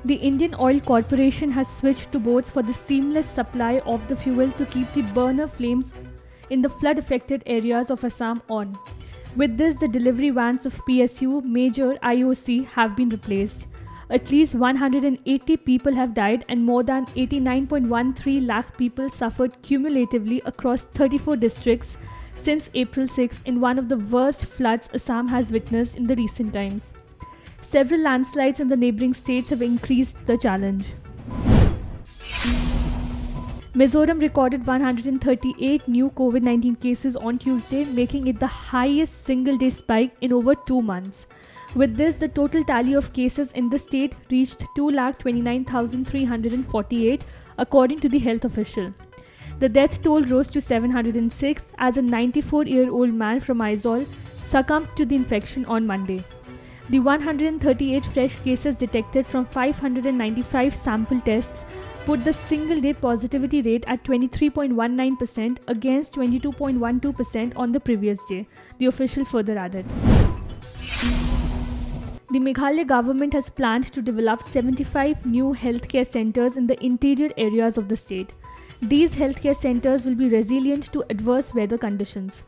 The Indian Oil Corporation has switched to boats for the seamless supply of the fuel to keep the burner flames in the flood-affected areas of Assam on. With this, the delivery vans of PSU Major IOC have been replaced. At least 180 people have died and more than 89.13 lakh people suffered cumulatively across 34 districts since April 6 in one of the worst floods Assam has witnessed in the recent times. Several landslides in the neighbouring states have increased the challenge. Mizoram recorded 138 new COVID-19 cases on Tuesday, making it the highest single-day spike in over 2 months. With this, the total tally of cases in the state reached 229,348, according to the health official. The death toll rose to 706 as a 94-year-old man from Aizawl succumbed to the infection on Monday. The 138 fresh cases detected from 595 sample tests put the single-day positivity rate at 23.19% against 22.12% on the previous day, the official further added. The Meghalaya government has planned to develop 75 new healthcare centers in the interior areas of the state. These healthcare centers will be resilient to adverse weather conditions.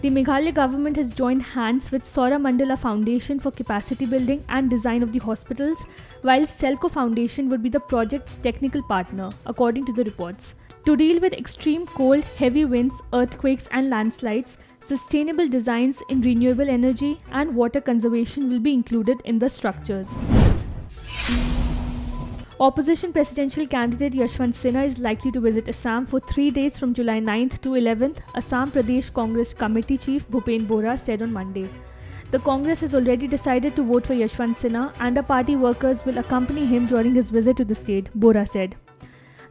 The Meghalaya government has joined hands with Saura Mandala Foundation for capacity building and design of the hospitals, while Selco Foundation would be the project's technical partner, according to the reports. To deal with extreme cold, heavy winds, earthquakes and landslides, sustainable designs in renewable energy and water conservation will be included in the structures. Opposition presidential candidate Yashwant Sinha is likely to visit Assam for 3 days from July 9th to 11th, Assam Pradesh Congress Committee Chief Bhupen Bora said on Monday. The Congress has already decided to vote for Yashwant Sinha and our party workers will accompany him during his visit to the state, Bora said.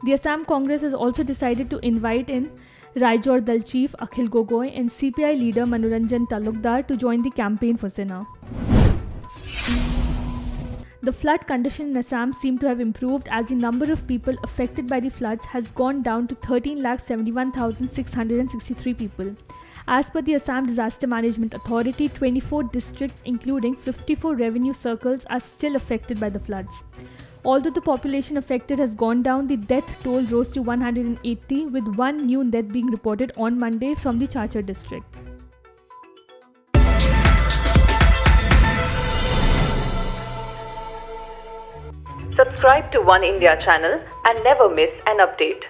The Assam Congress has also decided to invite in Raijor Dal Chief Akhil Gogoi and CPI leader Manoranjan Talukdar to join the campaign for Sinha. The flood condition in Assam seem to have improved as the number of people affected by the floods has gone down to 13,71,663 people. As per the Assam Disaster Management Authority, 24 districts including 54 revenue circles are still affected by the floods. Although the population affected has gone down, the death toll rose to 180 with one new death being reported on Monday from the Chachar district. Subscribe to One India channel and never miss an update.